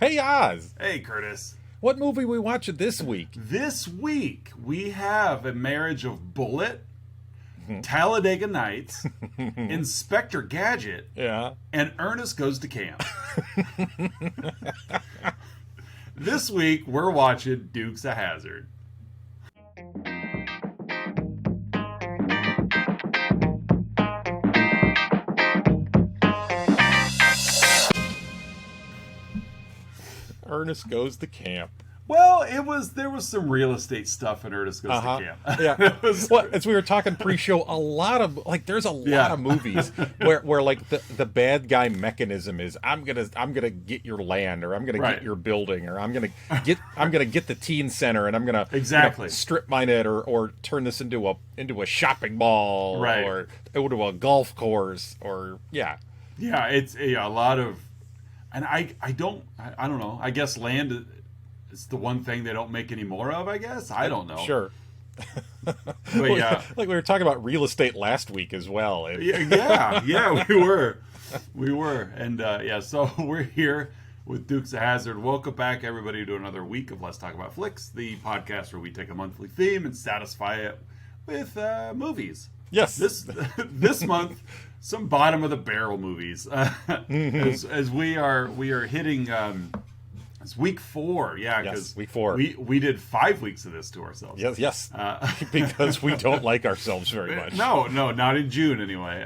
Hey, Oz. Hey, Curtis. What movie we watching this week? This week, we have A Marriage of Bullet, Talladega Nights, Inspector Gadget, and Ernest Goes to Camp. This week, we're watching Dukes of Hazzard. Ernest Goes to Camp. Well, there was some real estate stuff in Ernest Goes to Camp. Yeah. Well, as we were talking pre-show, there's a lot of movies where like the bad guy mechanism is I'm gonna get your land, or I'm gonna get your building, or I'm gonna get the teen center, and I'm gonna strip mine it, or turn this into a shopping mall, or into a golf course, or it's a lot of, and I don't know. I guess land. It's the one thing they don't make any more of, I guess. I don't know. Sure. But yeah. Like we were talking about real estate last week as well. Yeah, we were. And so we're here with Dukes of Hazzard. Welcome back, everybody, to another week of Let's Talk About Flicks, the podcast where we take a monthly theme and satisfy it with movies. Yes. This month, some bottom of the barrel movies. As we are hitting... It's week 4, because week 4. We did 5 weeks of this to ourselves. Yes, because we don't like ourselves very much. No, not in June anyway.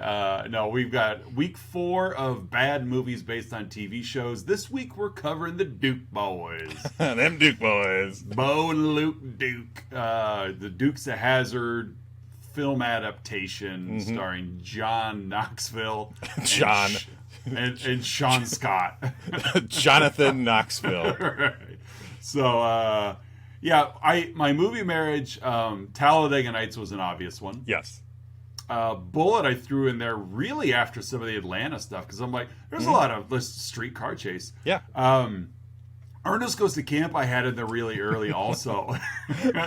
No, we've got week 4 of bad movies based on TV shows. This week we're covering the Duke Boys. Them Duke Boys. Bo and Luke Duke. The Dukes of Hazzard film adaptation starring John Knoxville. And Seann Scott. Jonathan Knoxville. Right. So, my movie marriage, Talladega Nights was an obvious one. Yes. Bullet I threw in there really after some of the Atlanta stuff, because I'm like, there's a lot of this street car chase. Yeah. Ernest Goes to Camp I had in there really early also.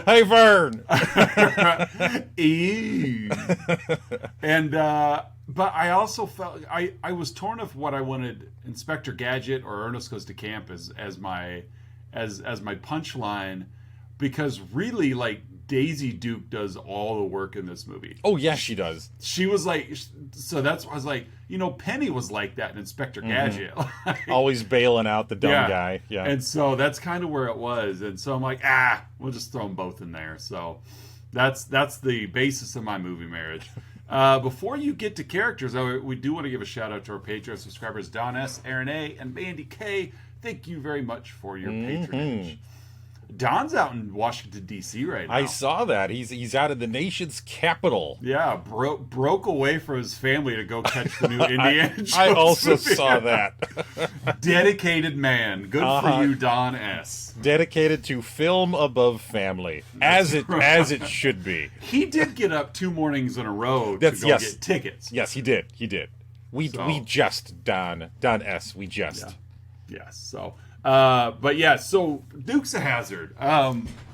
Hey, Vern! And, but I also felt I was torn of what I wanted Inspector Gadget or Ernest Goes to Camp as my punchline, because really, like, Daisy Duke does all the work in this movie. Oh yeah, she does. She was like, so that's why I was like, Penny was like that in Inspector Gadget. Always bailing out the dumb guy. Yeah. And so that's kind of where it was. And so I'm like, we'll just throw them both in there. So that's the basis of my movie marriage. Before you get to characters, we do want to give a shout out to our Patreon subscribers, Don S., Aaron A., and Mandy K. Thank you very much for your patronage. Don's out in Washington, D.C. right now. I saw that. He's out of the nation's capital. Yeah, broke away from his family to go catch the new Indiana Jones I also movie. saw that. Dedicated man. Good for you, Don S. Dedicated to film above family, as it should be. He did get up 2 mornings in a row to go get tickets. Yes, he did. We just Don S. We just. Yes. So. So Dukes of Hazzard.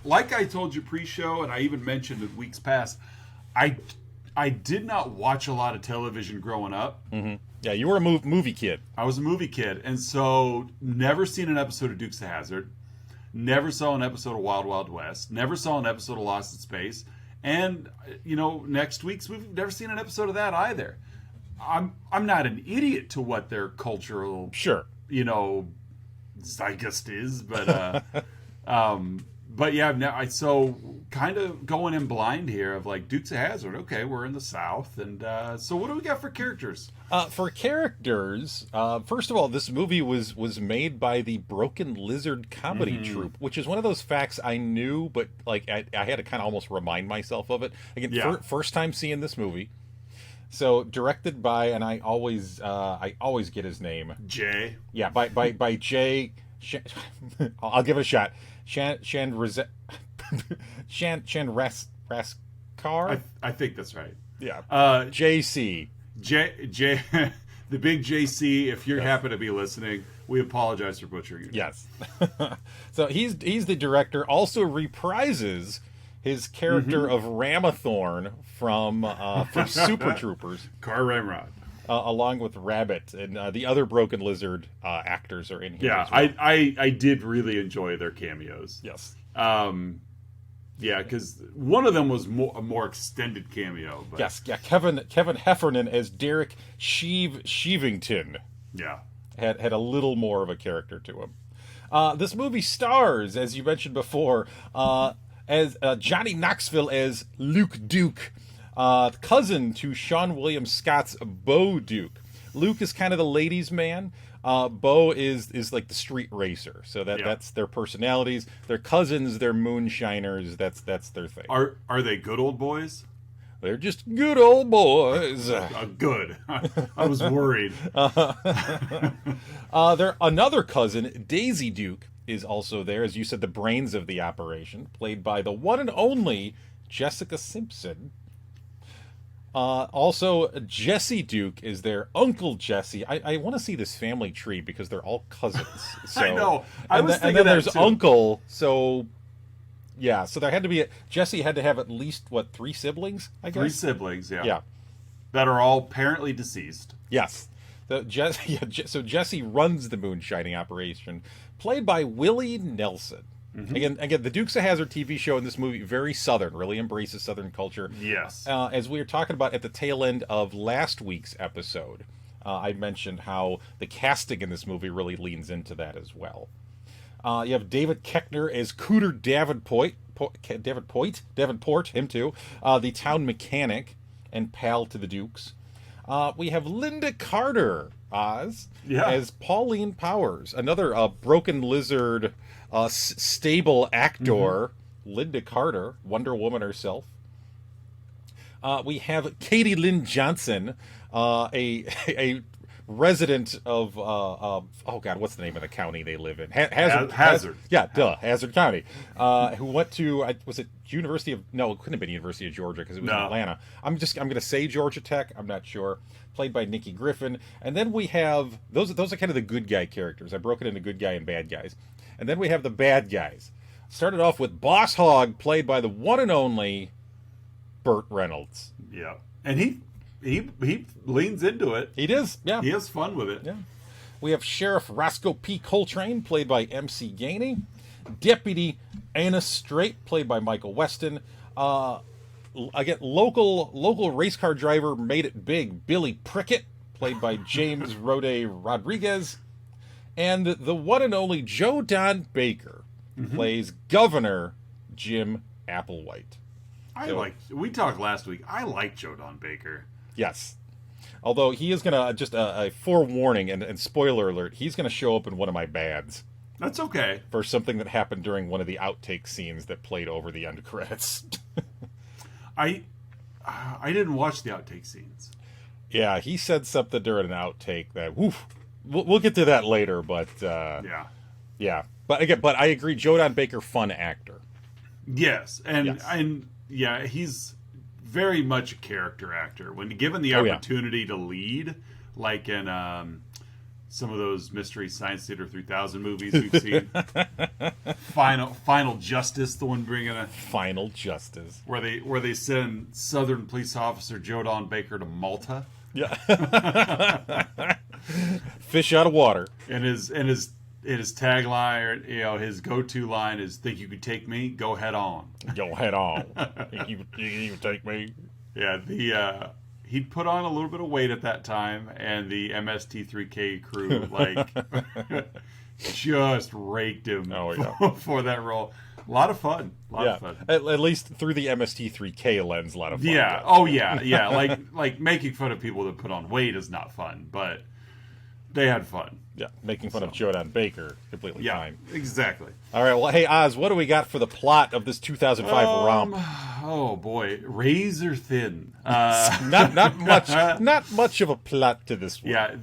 Like I told you pre-show, and I even mentioned in weeks past, I did not watch a lot of television growing up. Mm-hmm. Yeah, you were a movie kid. I was a movie kid, and so never seen an episode of Dukes of Hazzard. Never saw an episode of Wild Wild West. Never saw an episode of Lost in Space. And next week's we've never seen an episode of that either. I'm not an idiot to what their cultural zeitgeist is, but so kind of going in blind here of like Dukes of Hazzard. Okay, we're in the South, and so what do we got for characters? First of all, this movie was made by the Broken Lizard comedy troupe, which is one of those facts I knew, but like I had to kind of almost remind myself of it again. First time seeing this movie. So directed by, and I always get his name. Jay. Yeah, by Jay. I'll give it a shot. Shan Raskar. I think that's right. Yeah. JC. J. The big JC. If you happen to be listening, we apologize for butchering you. Yes. So he's the director. Also reprises his character of Ramathorn from Super Troopers. Car Ramrod. along with Rabbit, and the other Broken Lizard actors are in here. Yeah, as well. I did really enjoy their cameos. Yes. Yeah, because one of them was a more extended cameo. But... Yes, yeah. Kevin Heffernan as Derek Sheevington. Yeah, had a little more of a character to him. This movie stars, as you mentioned before, as Johnny Knoxville as Luke Duke, cousin to Seann William Scott's Bo Duke. Luke is kind of the ladies' man. Bo is like the street racer. So that's their personalities. They're cousins. They're moonshiners. That's their thing. Are they good old boys? They're just good old boys. Good. I was worried. Another cousin, Daisy Duke, is also there, as you said, the brains of the operation, played by the one and only Jessica Simpson. Also, Jesse Duke is there. Uncle Jesse. I want to see this family tree because they're all cousins. So, I know. And then there's Uncle. So, yeah. So there had to be Jesse had to have at least 3 siblings? I guess 3 siblings. Yeah. Yeah. That are all apparently deceased. Yes. So Jesse runs the moonshining operation, played by Willie Nelson. Mm-hmm. Again, the Dukes of Hazzard TV show in this movie, very Southern, really embraces Southern culture. Yes. As we were talking about at the tail end of last week's episode, I mentioned how the casting in this movie really leans into that as well. You have David Koechner as Cooter Davenport, him too, the town mechanic and pal to the Dukes. We have Linda Carter, Oz, as Pauline Powers, another Broken Lizard stable actor. Mm-hmm. Linda Carter, Wonder Woman herself. We have Katie Lynn Johnson, a resident of what's the name of the county they live in? Hazzard. Hazzard County. Who went to was it University of it couldn't have been University of Georgia because it was in Atlanta. I'm going to say Georgia Tech. I'm not sure. Played by Nikki Griffin. And then we have those are kind of the good guy characters. I broke it into good guy and bad guys. And then we have the bad guys. Started off with Boss Hogg, played by the one and only Burt Reynolds. Yeah, and he leans into it. He does. Yeah, he has fun with it. Yeah. We have Sheriff Roscoe P. Coltrane, played by MC Gainey. Deputy Anna Strait, played by Michael Weston. Again, local race car driver made it big, Billy Prickett, played by James Rode Rodriguez. And the one and only Joe Don Baker plays Governor Jim Applewhite. We talked last week. I like Joe Don Baker. Yes. Although he is going to, just a forewarning and spoiler alert, he's going to show up in one of my bads. That's okay. For something that happened during one of the outtake scenes that played over the end credits. I didn't watch the outtake scenes. Yeah, he said something during an outtake that, woof. We'll get to that later, but yeah. But I agree. Joe Don Baker, fun actor. Yes, and he's very much a character actor. When given the opportunity to lead, like in some of those Mystery Science Theater 3000 movies we've seen, Final Justice, the one bringing a Final Justice, where they send Southern police officer Joe Don Baker to Malta. Yeah. Fish out of water. And his tagline, his go-to line is, "Think you could take me? Go head on." Go head on. Think you can take me? Yeah, he'd put on a little bit of weight at that time, and the MST3K crew just raked him for that role. A lot of fun. A lot of fun. At least through the MST3K lens, a lot of fun. Yeah. Oh yeah. Like making fun of people that put on weight is not fun, but they had fun. Yeah, making fun of Joe Don Baker, completely fine. Exactly. All right, well, hey, Oz, what do we got for the plot of this 2005 romp? Oh, boy. Razor thin. Not much of a plot to this one. Yeah,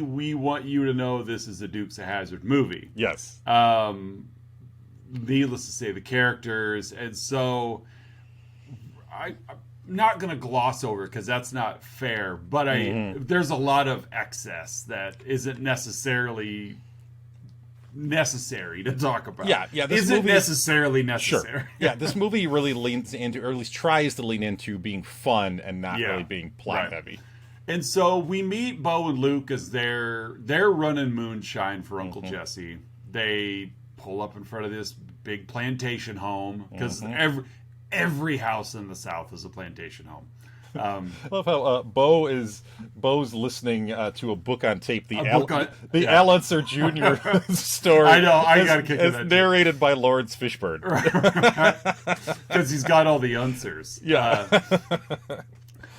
we want you to know this is a Dukes of Hazzard movie. Yes. Needless to say, the characters, and so I'm not going to gloss over because that's not fair, but there's a lot of excess that isn't necessarily necessary to talk about. Yeah. This isn't necessarily necessary. Sure. Yeah, this movie really leans into, or at least tries to lean into, being fun and not really being plot heavy. And so we meet Bo and Luke as they're running moonshine for Uncle Jesse. They pull up in front of this big plantation home because every house in the South is a plantation home. I love how Bo's listening to a book on tape, the Al Unser Jr. story. I know, I got to kick it. It's narrated by Lawrence Fishburne. Because he's got all the Unsers. Yeah.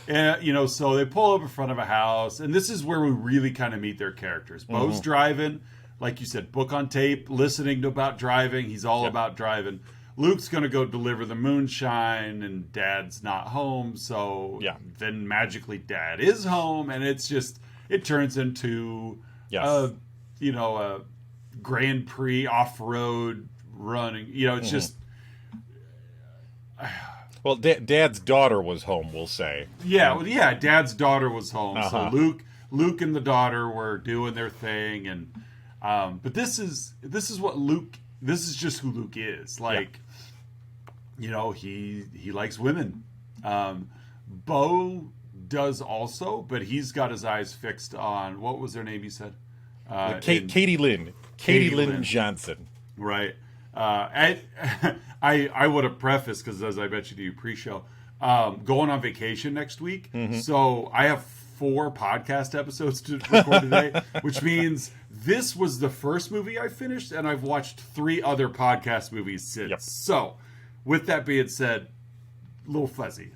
And, so they pull up in front of a house, and this is where we really kind of meet their characters. Bo's driving, like you said, book on tape, listening about driving. He's all about driving. Luke's going to go deliver the moonshine, and Dad's not home. So then magically Dad is home, and it turns into, a Grand Prix off-road running. It's just... Well, Dad's daughter was home, we'll say. Yeah, Dad's daughter was home. Uh-huh. So Luke and the daughter were doing their thing, and but this is what Luke. This is just who Luke is. Like, he likes women. Bo does also, but he's got his eyes fixed on, what was their name? You said Katie Lynn Johnson. Right. I would have prefaced, because as I mentioned to you pre-show, going on vacation next week. So I have 4 podcast episodes to record today, which means this was the first movie I finished, and I've watched 3 other podcast movies since. Yep. So with that being said, a little fuzzy.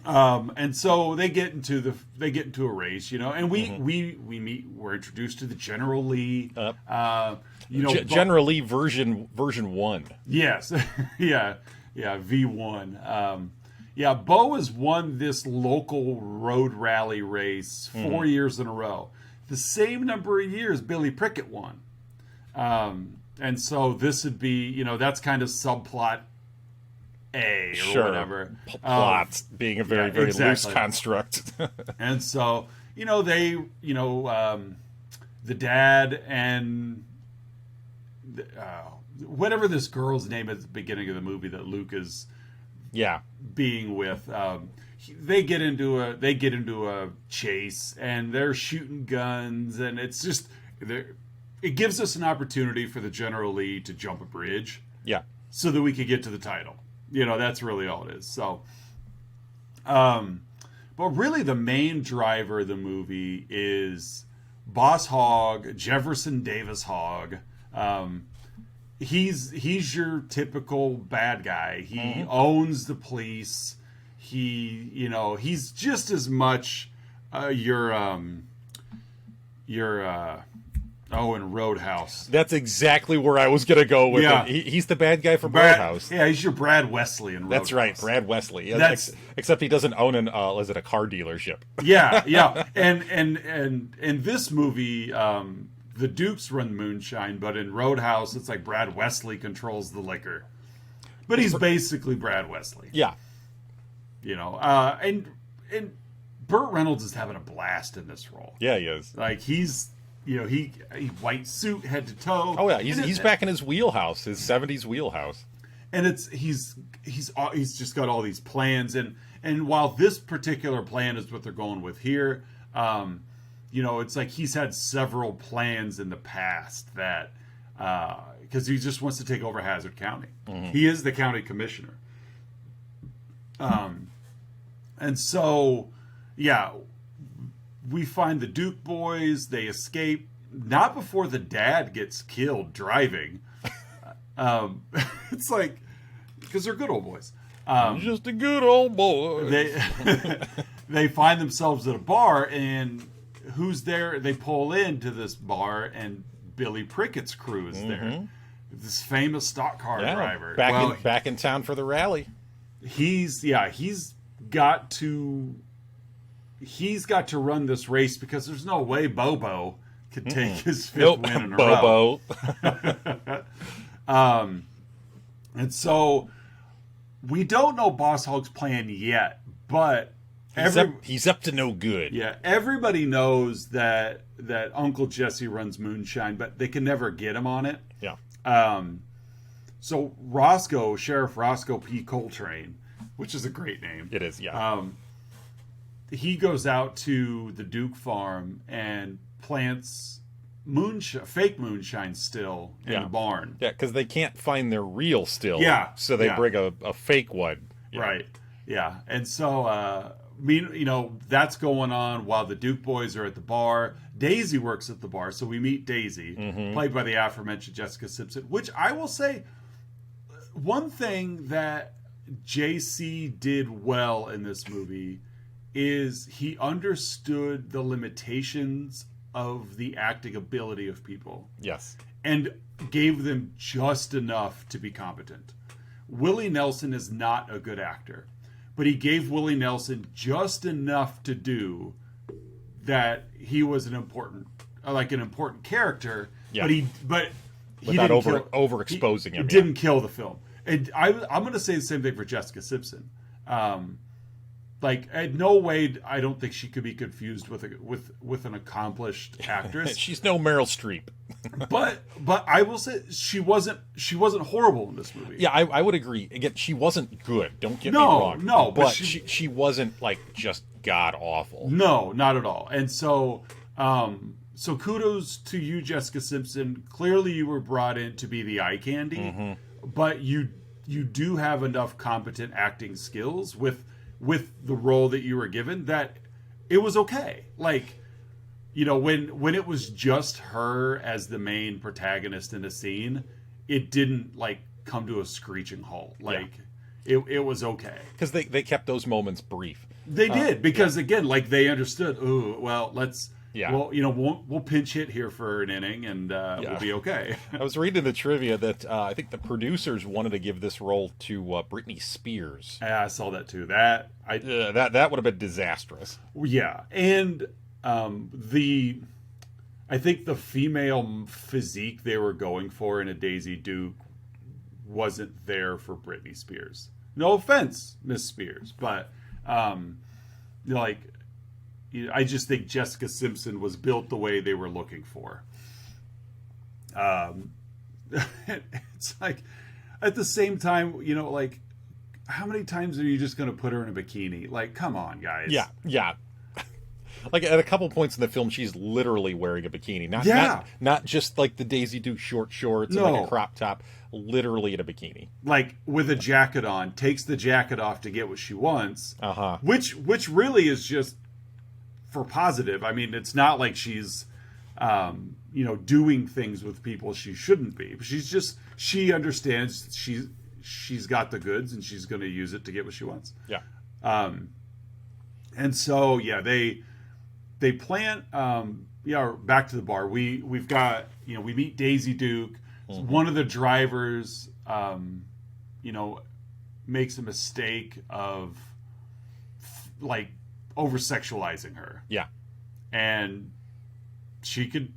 And so they get into a race, and we meet. We're introduced to the General Lee. General Lee version 1. Yes, yeah, V1. Bo has won this local road rally race 4 years in a row, the same number of years Billy Prickett won. And so this would be, that's kind of subplot A or whatever. Plots being a very loose construct. And so, the dad and whatever this girl's name at the beginning of the movie that Luke is being with, they get into a chase, and they're shooting guns, and it's just it gives us an opportunity for the General Lee to jump a bridge, so that we could get to the title. That's really all it is. So, but really the main driver of the movie is Boss Hogg, Jefferson Davis Hogg. He's your typical bad guy. He owns the police. He's just as much in Roadhouse. That's exactly where I was going to go with it. He's the bad guy from Roadhouse. Yeah, he's your Brad Wesley in Roadhouse. That's right, Brad Wesley. Except he doesn't own a car dealership. Yeah. And in this movie, the Dukes run moonshine, but in Roadhouse, it's like Brad Wesley controls the liquor. But he's basically Brad Wesley. Yeah. And Burt Reynolds is having a blast in this role. Yeah, he is. Like, he's... he white suit head to toe. Oh yeah, he's back in his wheelhouse, his 70s wheelhouse. And he's just got all these plans, and while this particular plan is what they're going with here, it's like he's had several plans in the past that because he just wants to take over Hazzard County. He is the county commissioner. And so we find the Duke boys. They escape, not before the dad gets killed driving. It's like, because they're good old boys. Just a good old boy. They find themselves at a bar, and who's there? They pull into this bar, and Billy Prickett's crew is there. This famous stock car driver. Back in town for the rally. He's got to run this race because there's no way Bobo could take his 5th win in a row. And so we don't know Boss Hogg's plan yet, but he's up to no good. Yeah, everybody knows that Uncle Jesse runs moonshine, but they can never get him on it. Yeah. So Sheriff Roscoe P. Coltrane, which is a great name. It is, yeah. he goes out to the Duke farm and plants fake moonshine still in the barn. Yeah, because they can't find their real still. Yeah. So they bring a fake one. Yeah. Right. Yeah. And so, that's going on while the Duke boys are at the bar. Daisy works at the bar, so we meet Daisy, played by the aforementioned Jessica Simpson, which I will say, one thing that JC did well in this movie is he understood the limitations of the acting ability of people. Yes. And gave them just enough to be competent. Willie Nelson is not a good actor, but he gave Willie Nelson just enough to do that he was an important character, but he without didn't overexposing him. He didn't kill the film. And I'm going to say the same thing for Jessica Simpson. In no way, I don't think she could be confused with an accomplished actress. She's no Meryl Streep. but I will say she wasn't horrible in this movie. Yeah, I would agree. Again, she wasn't good. Don't get me wrong. No, but she wasn't like just god awful. No, not at all. And so so kudos to you, Jessica Simpson. Clearly, you were brought in to be the eye candy, but you do have enough competent acting skills with the role that you were given that it was okay. Like, when it was just her as the main protagonist in a scene, it didn't come to a screeching halt. It was okay. Because they kept those moments brief. They did, because again, they understood, let's Yeah. Well, we'll pinch hit here for an inning, and we'll be okay. I was reading the trivia that I think the producers wanted to give this role to Britney Spears. Yeah, I saw that too. That would have been disastrous. Yeah, and I think the female physique they were going for in a Daisy Duke wasn't there for Britney Spears. No offense, Miss Spears, but I just think Jessica Simpson was built the way they were looking for. It's at the same time, how many times are you just going to put her in a bikini? Come on, guys. Yeah. At a couple points in the film, she's literally wearing a bikini. Not just the Daisy Duke short shorts and a crop top. Literally in a bikini. With a jacket on, takes the jacket off to get what she wants. Uh-huh. Which really is just for positive. I mean, it's not like she's, doing things with people she shouldn't be. She understands she's got the goods and she's going to use it to get what she wants. Yeah. And so, they plant, back to the bar. We've got, we meet Daisy Duke. Mm-hmm. One of the drivers, makes a mistake of over-sexualizing her. Yeah. And she could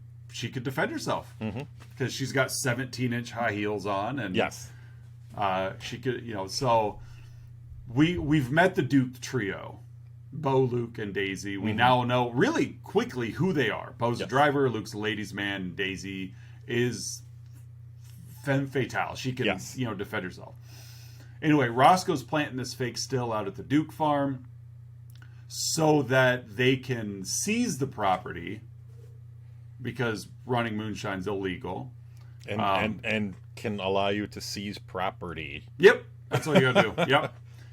defend herself because she's got 17-inch high heels on, and yes, she could, so we've met the Duke trio, Bo, Luke, and Daisy. We now know really quickly who they are. Bo's a driver, Luke's a ladies' man, and Daisy is femme fatale. She can, defend herself. Anyway, Roscoe's planting this fake still out at the Duke farm so that they can seize the property because running moonshine's illegal. And can allow you to seize property. Yep. That's all you gotta do.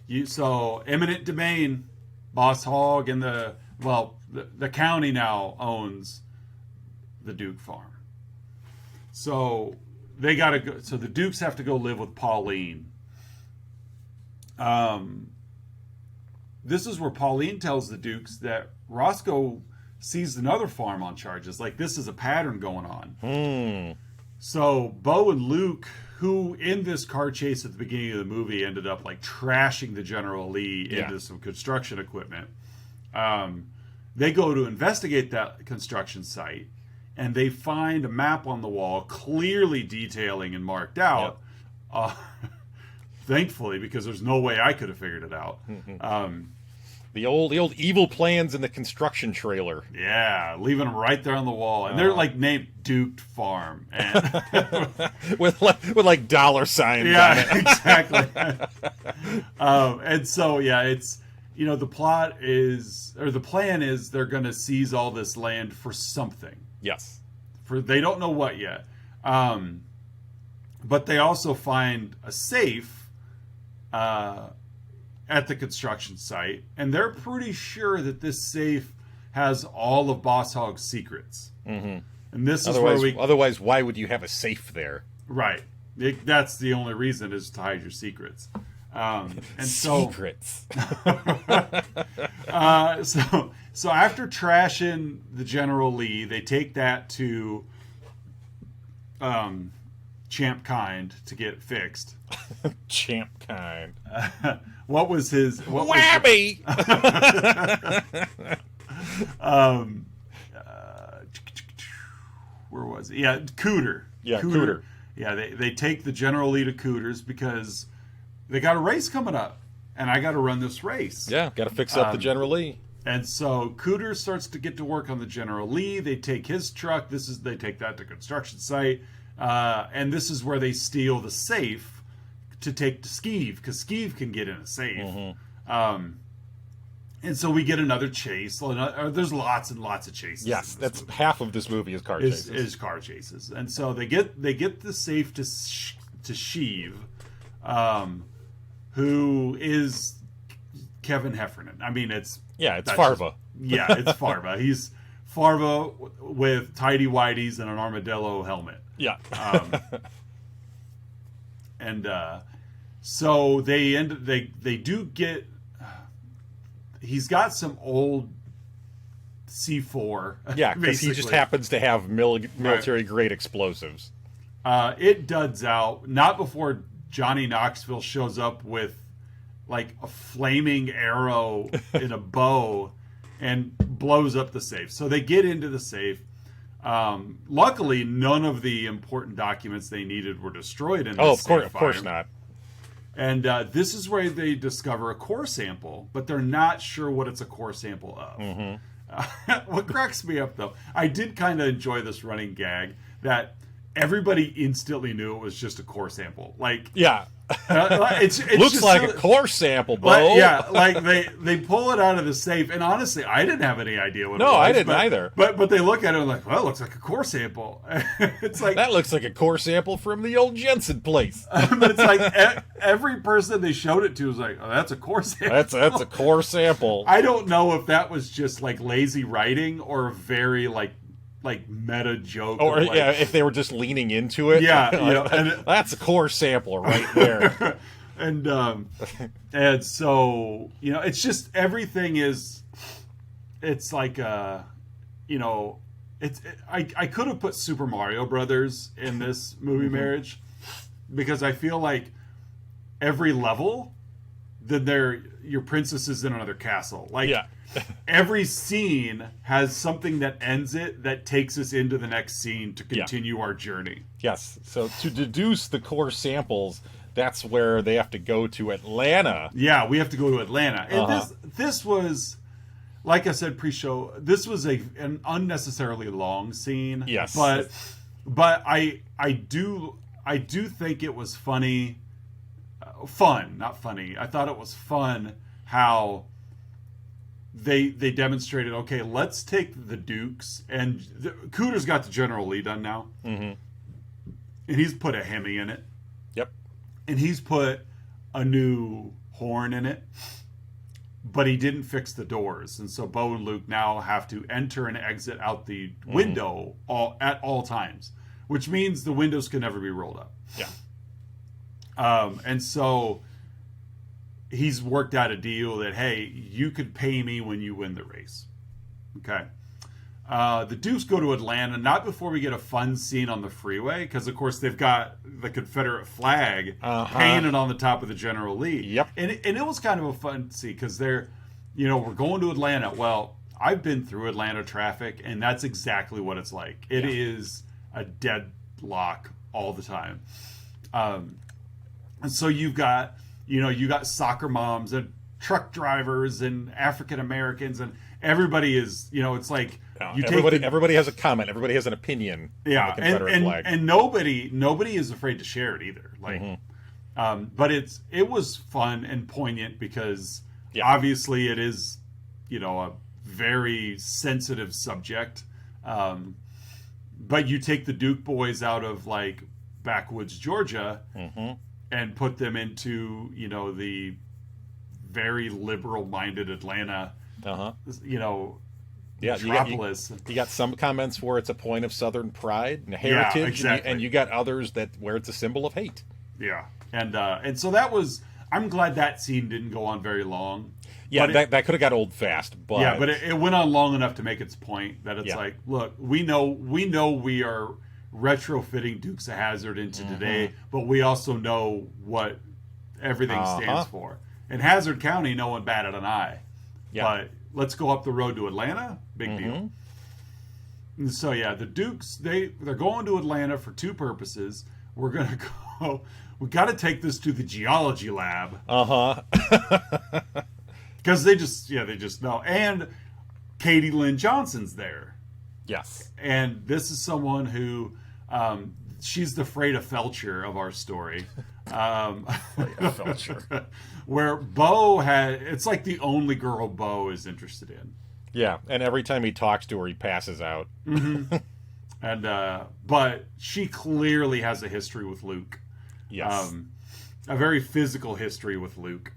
Yep. So eminent domain, Boss Hogg and the county now owns the Duke farm. So they gotta go. So the Dukes have to go live with Pauline. This is where Pauline tells the Dukes that Roscoe seized another farm on charges. This is a pattern going on. So Bo and Luke, who in this car chase at the beginning of the movie ended up trashing the General Lee into some construction equipment, they go to investigate that construction site, and they find a map on the wall clearly detailing and marked out. Yep. Thankfully, because there's no way I could have figured it out. The old evil plans in the construction trailer. Yeah, leaving them right there on the wall, and they're named Duke Farm, and with dollar signs. Yeah, on it. Exactly. And so it's the plot is, or the plan is, they're going to seize all this land for something. Yes. They don't know what yet. But they also find a safe at the construction site, and they're pretty sure that this safe has all of Boss Hogg's secrets. Mm-hmm. And this otherwise, is where otherwise, why would you have a safe there? Right. That's the only reason, is to hide your secrets. And secrets. So after trashing the General Lee, they take that to Champ Kind to get fixed. Champ Kind. What was his... Whammy! Where was it? Yeah, Cooter. Yeah, Cooter. Yeah, they take the General Lee to Cooter's because they got a race coming up, and I got to run this race. Yeah, got to fix up the General Lee. And so Cooter starts to get to work on the General Lee. They take his truck. They take that to construction site, and this is where they steal the safe to take to Skeeve, because Skeeve can get in a safe. Mm-hmm. And so we get another chase. There's lots and lots of chases. Yes, that's movie. Half of this movie is car chases. Is car chases, and so they get the safe to Sheev, who is Kevin Heffernan. I mean, it's Farva. It's Farva. He's Farva with tidy whities and an armadillo helmet. Yeah. So they do get. He's got some old C4. Yeah, because he just happens to have military-grade explosives. It duds out, not before Johnny Knoxville shows up with, like, a flaming arrow in a bow and blows up the safe. So they get into the safe. Luckily, none of the important documents they needed were destroyed in this safe. Of course not. And this is where they discover a core sample, but they're not sure what it's a core sample of. Mm-hmm. What cracks me up, though, I did kind of enjoy this running gag that everybody instantly knew it was just a core sample. Like, yeah. It's looks just like a core sample, Bo. Like they pull it out of the safe, and honestly, I didn't have any idea what it was. No, I didn't either. But they look at it and like, well, it looks like a core sample. It's like, that looks like a core sample from the old Jensen place. But it's like every person they showed it to was like, oh, that's a core sample. That's a core sample. I don't know if that was just like lazy writing or a very like meta joke, or if they were just leaning into it. That's a core sample right there. and so it's just everything is. It's like I could have put Super Mario Brothers in this movie marriage, because I feel like every level, then your princess is in another castle. Like. Yeah. Every scene has something that ends it, that takes us into the next scene to continue our journey. Yes. So to deduce the core samples, that's where they have to go to Atlanta. Yeah, we have to go to Atlanta. And this was, like I said pre-show, this was an unnecessarily long scene. Yes. But I do think it was fun, not funny. I thought it was fun how they demonstrated, okay, let's take the Dukes, and Cooter's got the General Lee done now. Mm-hmm. And he's put a Hemi in it. Yep. And he's put a new horn in it. But he didn't fix the doors. And so Bo and Luke now have to enter and exit out the window at all times, which means the windows can never be rolled up. Yeah. And so he's worked out a deal that, hey, you could pay me when you win the race. Okay. The Dukes go to Atlanta, not before we get a fun scene on the freeway, because, of course, they've got the Confederate flag painted on the top of the General Lee. Yep. And it was kind of a fun scene, because we're going to Atlanta. Well, I've been through Atlanta traffic, and that's exactly what it's like. It is a deadlock all the time. And so you've got... you got soccer moms and truck drivers and African Americans, and everybody is, it's like everybody has a comment, everybody has an opinion. Yeah, on the Confederate flag. And nobody is afraid to share it either. Like, but it was fun and poignant, because Yeah. Obviously, it is, a very sensitive subject. But you take the Duke boys out of like backwoods Georgia and put them into, the very liberal-minded Atlanta, metropolis. You got some comments where it's a point of Southern pride and heritage, Yeah, exactly. and you got others where it's a symbol of hate. Yeah, and so that was. I'm glad that scene didn't go on very long. Yeah, that could have got old fast, but yeah, but it went on long enough to make its point that it's like, look, we know we are retrofitting Dukes of Hazzard into today, but we also know what everything stands for. In Hazzard County, no one batted an eye. Yeah. But let's go up the road to Atlanta. Big deal. And so yeah, the Dukes they're going to Atlanta for two purposes. We're gonna go. We got to take this to the geology lab. Because they just know. And Katie Lynn Johnson's there. Yes. And this is someone who, she's the Freda Felcher of our story. Freda Felcher. Where Bo it's like the only girl Bo is interested in. Yeah, and every time he talks to her, he passes out. And, but she clearly has a history with Luke. Yes. A very physical history with Luke.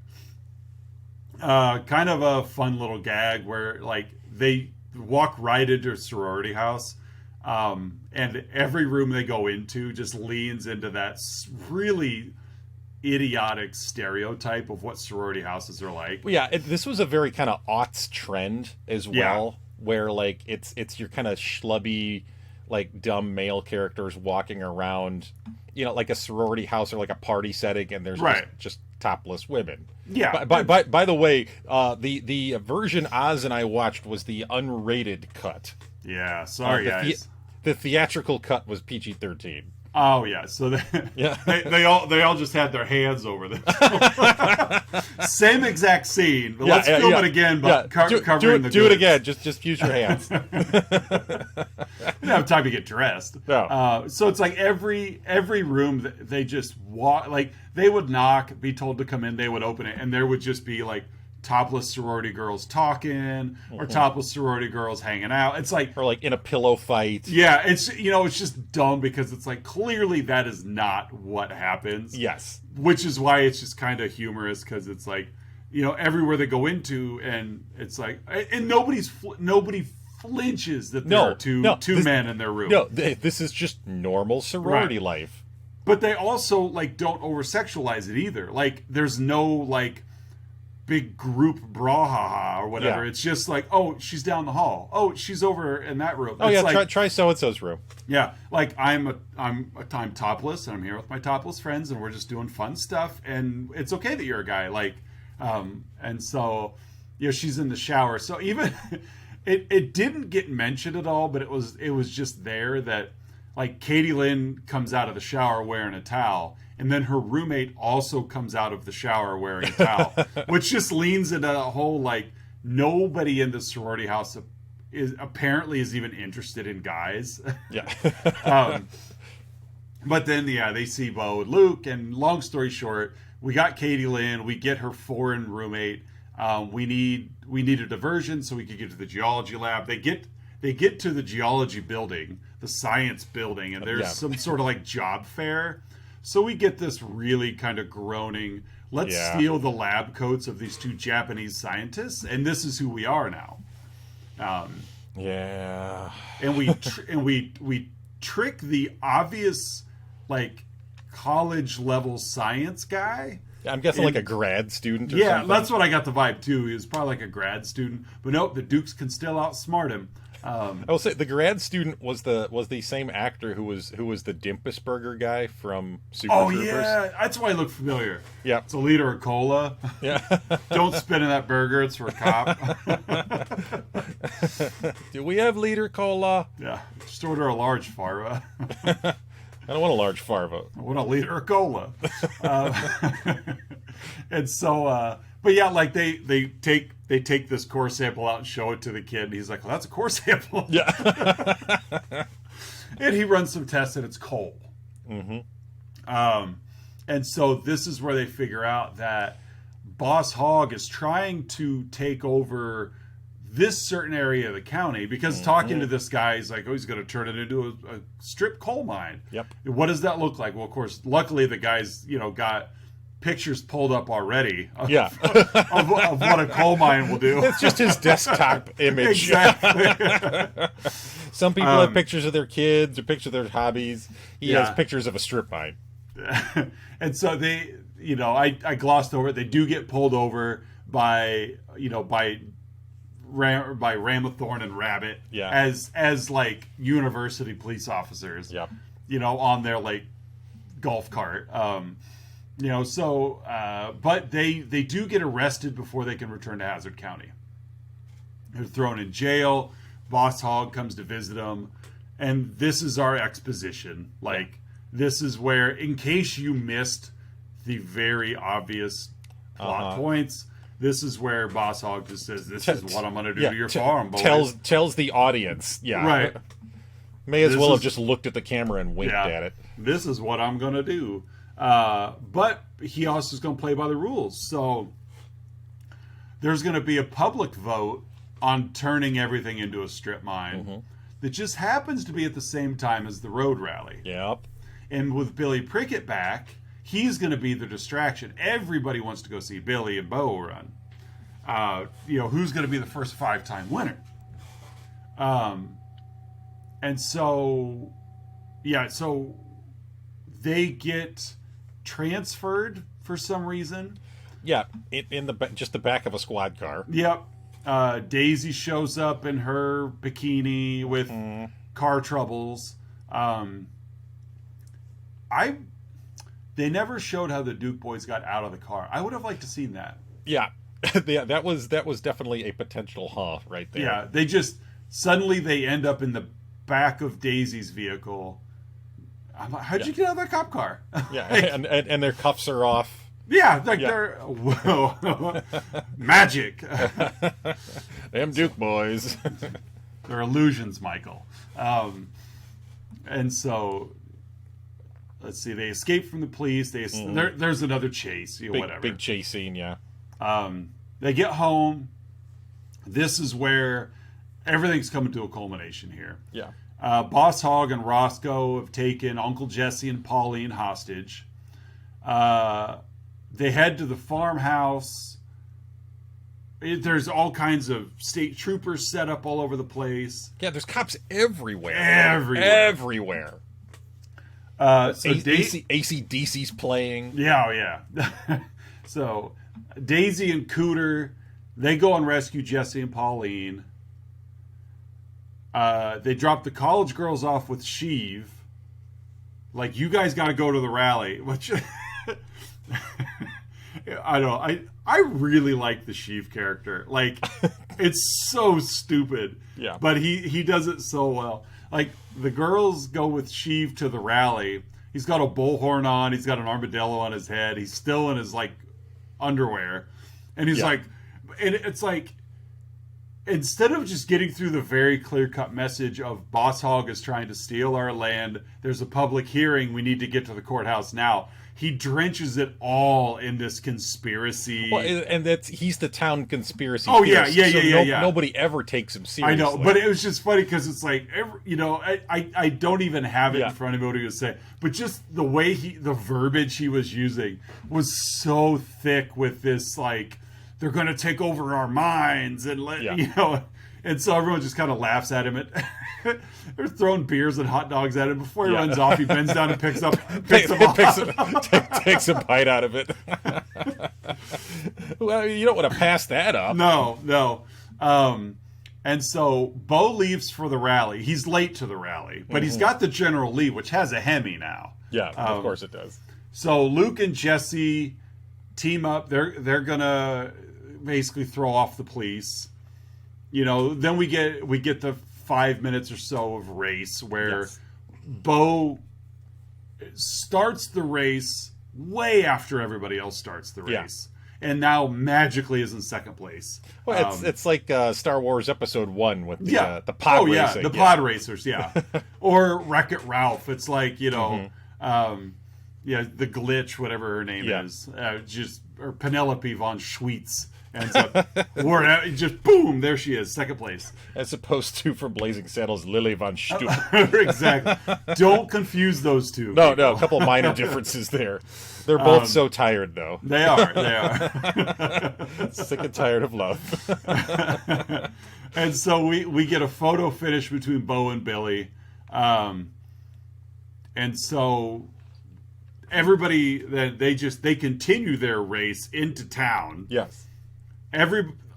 Kind of a fun little gag where, like, they walk right into a sorority house, and every room they go into just leans into that really idiotic stereotype of what sorority houses are like. Well, yeah, this was a very kind of aughts trend as well, where, like, it's your kind of schlubby, like, dumb male characters walking around, like a sorority house or like a party setting, and there's just topless women. Yeah. By the way, the version Oz and I watched was the unrated cut. Yeah, sorry guys. The theatrical cut was PG-13. Oh yeah, so they all just had their hands over them. Same exact scene, but let's film it again. But covering the do it again. Just use your hands. Didn't have time to get dressed. No. So it's like every room they just walk. Like they would knock, be told to come in, they would open it, and there would just be like topless sorority girls talking or topless sorority girls hanging out. It's like, or like in a pillow fight. Yeah, it's it's just dumb because it's like clearly that is not what happens. Yes. Which is why it's just kind of humorous because it's like, everywhere they go into and it's like, and nobody flinches that there are two men in their room. No, this is just normal sorority life. But they also like don't over sexualize it either. Like there's no like big group brouhaha or whatever. It's just like, oh, she's down the hall. Oh, she's over in that room. Oh, it's like, try so and so's room. Yeah, like I'm topless and I'm here with my topless friends and we're just doing fun stuff and it's okay that you're a guy. Like, and so she's in the shower. So even it didn't get mentioned at all, but it was just there that like Katie Lynn comes out of the shower wearing a towel. And then her roommate also comes out of the shower wearing a towel, which just leans into a whole, like, nobody in the sorority house is even interested in guys. Yeah. But then, they see Bo and Luke, and long story short, we got Katie Lynn, we get her foreign roommate, we need a diversion so we could get to the geology lab. They get to the geology building, the science building, and there's some sort of, like, job fair. So we get this really kind of groaning, let's steal the lab coats of these two Japanese scientists, and this is who we are now. And we trick the obvious, like, college level science guy. I'm guessing like a grad student or something. Yeah, that's what I got the vibe too. He was probably like a grad student, but nope, the Dukes can still outsmart him. I will say the grad student was the same actor who was the Dimpusburger guy from Super Troopers. Oh yeah, that's why he looked familiar. Yeah, it's a liter of cola. Yeah, don't spit in that burger. It's for a cop. Do we have liter cola? Yeah, just order a large farva. I don't want a large farva. I want a liter of cola. And so, but yeah, like they take this core sample out and show it to the kid, and he's like, "Well, that's a core sample." Yeah. And he runs some tests, and it's coal. Mm-hmm. And so this is where they figure out that Boss Hogg is trying to take over this certain area of the county because talking to this guy, he's like, oh, he's going to turn it into a strip coal mine. Yep. What does that look like? Well, of course, luckily the guy's, got pictures pulled up already of what a coal mine will do. It's just his desktop image. Exactly. Some people have pictures of their kids or pictures of their hobbies. He has pictures of a strip mine. And so they, I glossed over it. They do get pulled over by Ramathorn and Rabbit as like university police officers. Yep. On their like golf cart. But they do get arrested before they can return to Hazzard County. They're thrown in jail. Boss Hogg comes to visit them, and this is our exposition. Like, this is where, in case you missed the very obvious plot points, this is where Boss Hogg just says, "This is what I'm going to do to your farm, boys." Tells the audience, right. May as well have just looked at the camera and winked at it. This is what I'm going to do. But he also is going to play by the rules. So there's going to be a public vote on turning everything into a strip mine that just happens to be at the same time as the road rally. Yep. And with Billy Prickett back, he's going to be the distraction. Everybody wants to go see Billy and Bo run. Who's going to be the first 5-time winner? And so, so they get transferred for some reason. Yeah, in just the back of a squad car. Yep. Daisy shows up in her bikini with car troubles. They never showed how the Duke boys got out of the car. I would have liked to seen that. Yeah. that was definitely a potential right there. Yeah, they just suddenly they end up in the back of Daisy's vehicle. I'm like, how'd you get out of that cop car? Yeah, and their cuffs are off. Yeah, they're whoa, magic. Them Duke boys. They're illusions, Michael. And so, let's see. They escape from the police. There's another chase. Whatever. Big chase scene. Yeah. They get home. This is where everything's coming to a culmination here. Yeah. Boss Hogg and Roscoe have taken Uncle Jesse and Pauline hostage. They head to the farmhouse. There's all kinds of state troopers set up all over the place. Yeah, there's cops everywhere. Everywhere. So AC/DC's playing. Yeah. So Daisy and Cooter, they go and rescue Jesse and Pauline. They drop the college girls off with Sheev. Like, you guys got to go to the rally, which I don't know. I really like the Sheev character. Like, it's so stupid. Yeah. But he does it so well. Like, the girls go with Sheev to the rally. He's got a bullhorn on. He's got an armadillo on his head. He's still in his, like, underwear. And he's like, and it's like, instead of just getting through the very clear-cut message of Boss Hogg is trying to steal our land, there's a public hearing, we need to get to the courthouse now, he drenches it all in this conspiracy. Well, and he's the town conspiracy theorist. Yeah. Nobody ever takes him seriously. I know, but it was just funny because it's like, I don't even have it in front of me what he was saying, but just the way the verbiage he was using was so thick with this, like, they're going to take over our minds and and so everyone just kind of laughs at him. They're throwing beers and hot dogs at him. Before he runs off, he bends down and picks them up. Takes a bite out of it. Well, you don't want to pass that up. No. And so Bo leaves for the rally. He's late to the rally, but he's got the General Lee, which has a Hemi now. Yeah, of course it does. So Luke and Jesse team up. They're gonna basically throw off the police. Then we get the 5 minutes or so of race where Bo starts the race way after everybody else starts the race, and now magically is in second place. Well, it's like Star Wars Episode 1 with the pod racing. The pod racers, or Wreck-It Ralph. It's like the glitch, whatever her name is, just Penelope von Schweetz ends up just boom, there she is, second place. As opposed to from Blazing Saddles, Lily von Stoop. Exactly. Don't confuse those two. No, a couple minor differences there. They're both so tired, though. They are. Sick and tired of love. And so we get a photo finish between Bo and Billy. And so everybody, they continue their race into town. Yes.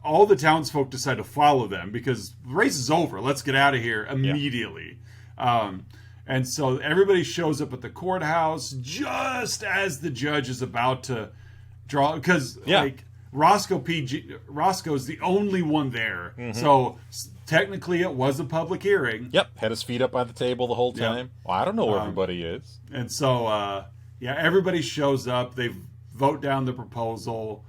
All the townsfolk decide to follow them because the race is over. Let's get out of here immediately. Yeah. And so everybody shows up at the courthouse just as the judge is about to draw, because like Roscoe's the only one there. Mm-hmm. So technically it was a public hearing. Yep. Had his feet up on the table the whole time. Yep. Well, I don't know where everybody is. And so, everybody shows up. They vote down the proposal.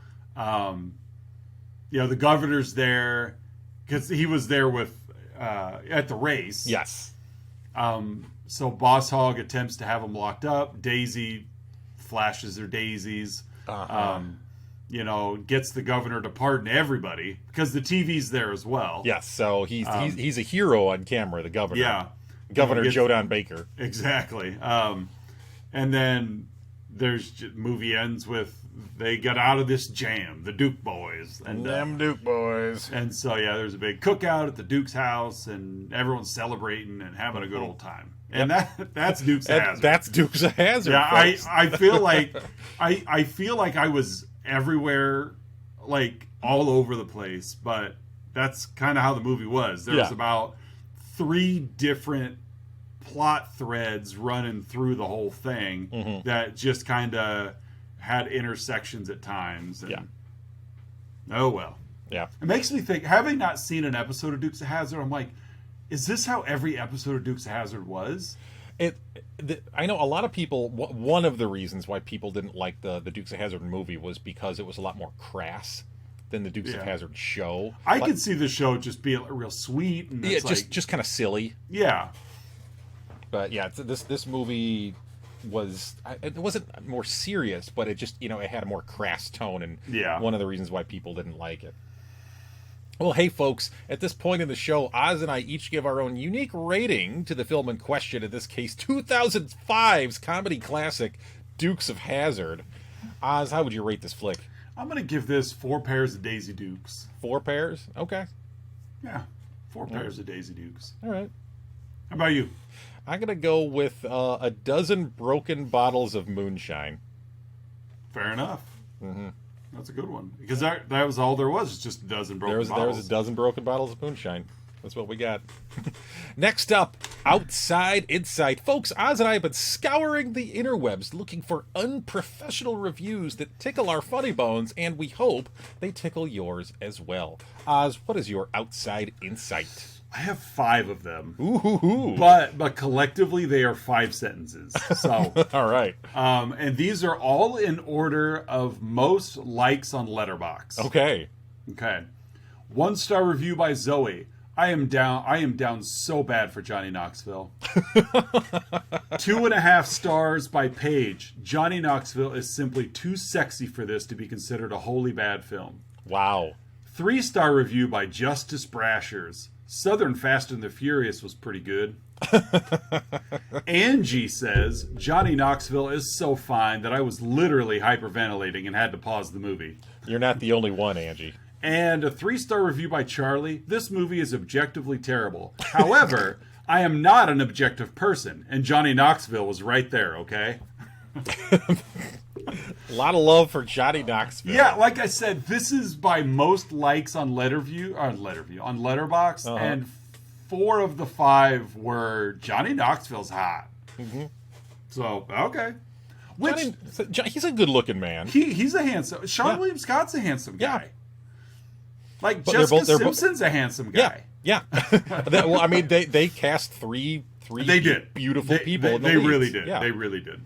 The governor's there because he was there with at the race. Yes. So Boss Hogg attempts to have him locked up. Daisy flashes her daisies. Uh-huh. Gets the governor to pardon everybody because the TV's there as well. Yes. So he's a hero on camera. The governor. Yeah. Governor Jodan Baker. Exactly. And then movie ends with they got out of this jam, the Duke boys. And them Duke boys. And so, there's a big cookout at the Duke's house, and everyone's celebrating and having a good old time. And that's Dukes of Hazzard. That's Dukes of Hazzard. Yeah, I feel like I was everywhere, like all over the place, but that's kind of how the movie was. There was about 3 different plot threads running through the whole thing that just kind of had intersections at times. And, oh well. Yeah. It makes me think, having not seen an episode of Dukes of Hazzard, I'm like, is this how every episode of Dukes of Hazzard was? I know a lot of people, one of the reasons why people didn't like the Dukes of Hazzard movie was because it was a lot more crass than the Dukes of Hazzard show. I could see the show just being real sweet. And just kind of silly. Yeah. But this movie it wasn't more serious, but it just, it had a more crass tone, and one of the reasons why people didn't like it. Well, hey folks, at this point in the show, Oz and I each give our own unique rating to the film in question, in this case 2005's comedy classic Dukes of Hazzard. Oz, how would you rate this flick? I'm going to give this 4 pairs of Daisy Dukes. 4 pairs? Okay. Yeah, 4 pairs of Daisy Dukes. All right. How about you? I'm going to go with a dozen broken bottles of moonshine. Fair enough. Mm-hmm. That's a good one. Because that was all there was, just a dozen broken bottles. There was a dozen broken bottles of moonshine. That's what we got. Next up, Outside Inside. Folks, Oz and I have been scouring the interwebs looking for unprofessional reviews that tickle our funny bones, and we hope they tickle yours as well. Oz, what is your Outside Insight? I have 5 of them. Ooh. But collectively they are 5 sentences. So all right. And these are all in order of most likes on Letterboxd. Okay. 1-star review by Zoe. I am down so bad for Johnny Knoxville. 2.5 stars by Paige. Johnny Knoxville is simply too sexy for this to be considered a wholly bad film. Wow. 3-star review by Justice Brashers. Southern Fast and the Furious was pretty good. Angie says, Johnny Knoxville is so fine that I was literally hyperventilating and had to pause the movie. You're not the only one, Angie. And a 3-star review by Charlie. This movie is objectively terrible. However, I am not an objective person, and Johnny Knoxville was right there, okay? A lot of love for Johnny Knoxville. Yeah, like I said, this is by most likes on Letterboxd, and 4 of the 5 were Johnny Knoxville's hot. Mm-hmm. So, okay. He's a good-looking man. He's a handsome... Seann William Scott's a handsome guy. Yeah. Like, Jessica Simpson's a handsome guy. Yeah. Well, I mean, they cast three beautiful people. They really did. Yeah. They really did.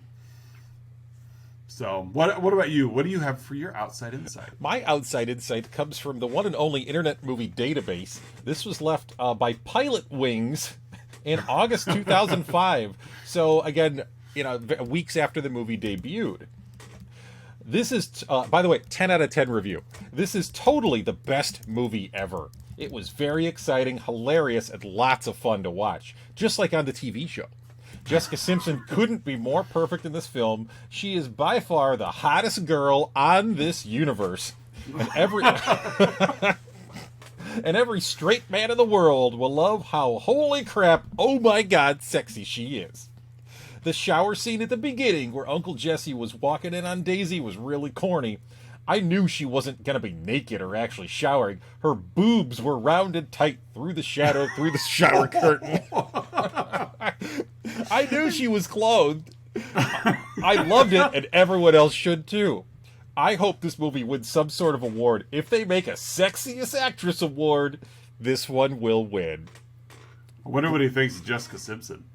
So, what about you? What do you have for your Outside Insight? My Outside Insight comes from the one and only Internet Movie Database. This was left by Pilot Wings in August 2005. So, again, weeks after the movie debuted. This is, by the way, 10 out of 10 review. This is totally the best movie ever. It was very exciting, hilarious, and lots of fun to watch, just like on the TV show. Jessica Simpson couldn't be more perfect in this film. She is by far the hottest girl on this universe. And every straight man in the world will love how, holy crap, oh my god, sexy she is. The shower scene at the beginning where Uncle Jesse was walking in on Daisy was really corny. I knew she wasn't going to be naked or actually showering. Her boobs were rounded tight through the shadow, through the shower curtain. I knew she was clothed. I loved it, and everyone else should too. I hope this movie wins some sort of award. If they make a Sexiest Actress award, this one will win. I wonder what he thinks of Jessica Simpson.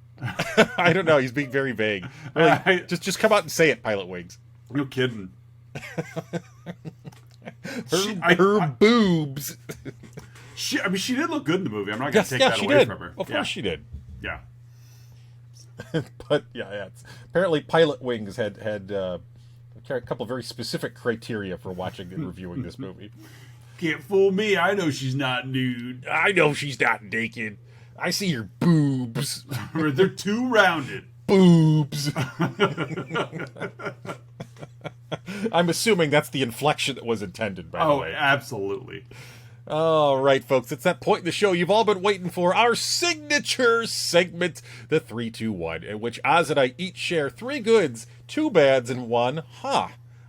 I don't know. He's being very vague. Really, just come out and say it, Pilot Wings. No kidding. Her boobs. She did look good in the movie. I'm not going to take that away from her. Of course she did. Yeah. But yeah, apparently Pilot Wings had a couple of very specific criteria for watching and reviewing this movie. Can't fool me. I know she's not nude. I know she's not naked. I see your boobs. They're too rounded. Boobs. I'm assuming that's the inflection that was intended, by the way. Oh, absolutely. All right, folks, it's that point in the show you've all been waiting for, our signature segment, the 3-2-1, in which Oz and I each share 3 goods, 2 bads, and 1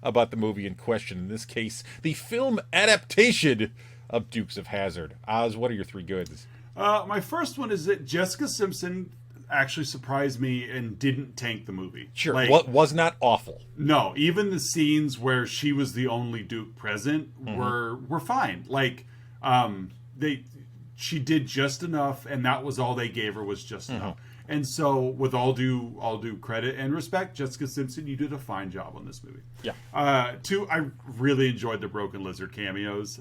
about the movie in question. In this case, the film adaptation of Dukes of Hazzard. Oz, what are your 3 goods? My first one is that Jessica Simpson actually surprised me and didn't tank the movie. Sure, what was not awful. No, even the scenes where she was the only Duke present were fine. Like, she did just enough, and that was all they gave her, was just enough. And so, with all due credit and respect, Jessica Simpson, you did a fine job on this movie. Yeah. 2, I really enjoyed the Broken Lizard cameos.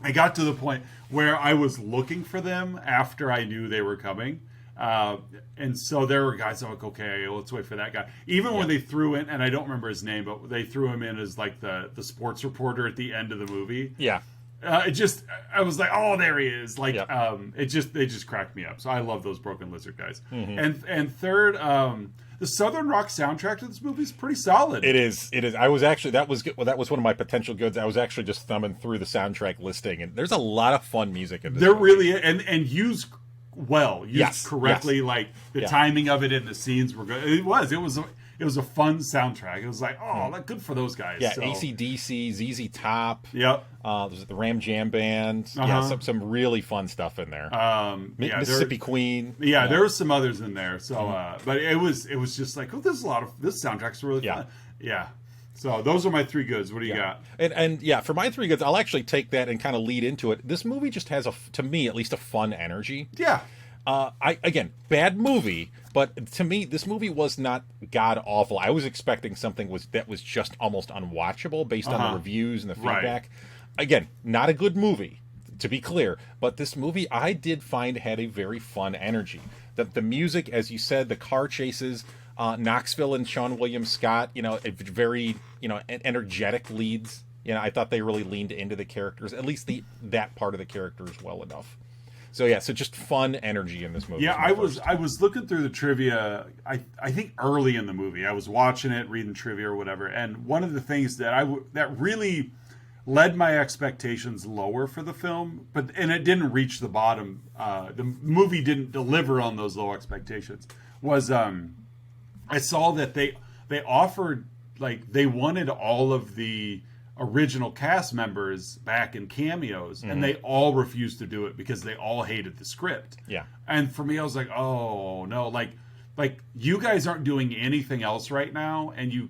I got to the point where I was looking for them after I knew they were coming. And so there were guys like, okay, let's wait for that guy. Even when they threw in, and I don't remember his name, but they threw him in as like the sports reporter at the end of the movie. Yeah. I was like, oh, there he is. Like, they just cracked me up. So I love those Broken Lizard guys. And third, the Southern Rock soundtrack to this movie is pretty solid. It is. I was actually, that was one of my potential goods. I was actually just thumbing through the soundtrack listing, and there's a lot of fun music in this movie. Really, and used correctly. Yes. Like the timing of it and the scenes were good. It was a fun soundtrack. It was like, oh, good for those guys. Yeah, so. AC/DC, ZZ Top. Yep. There's the Ram Jam Band. Yeah, some really fun stuff in there. Mississippi Queen. Yeah, there were some others in there. So, but it was just like, oh, this soundtrack's really fun. Yeah. So those are my 3 goods. What do you got? And for my 3 goods, I'll actually take that and kind of lead into it. This movie just has to me at least, a fun energy. Yeah. Bad movie, but to me, this movie was not god awful. I was expecting something that was just almost unwatchable based on the reviews and the feedback. Right. Again, not a good movie, to be clear, but this movie I did find had a very fun energy. The music, as you said, the car chases, Knoxville and Seann William Scott, very, energetic leads. I thought they really leaned into the characters, at least that part of the characters well enough. So just fun energy in this movie. Yeah, I was looking through the trivia. I think early in the movie, I was watching it, reading trivia or whatever, and one of the things that really led my expectations lower for the film, and it didn't reach the bottom. The movie didn't deliver on those low expectations. Was I saw that they offered, like, they wanted all of the original cast members back in cameos, and they all refused to do it because they all hated the script. Yeah. And for me, I was like, oh no, like you guys aren't doing anything else right now, and you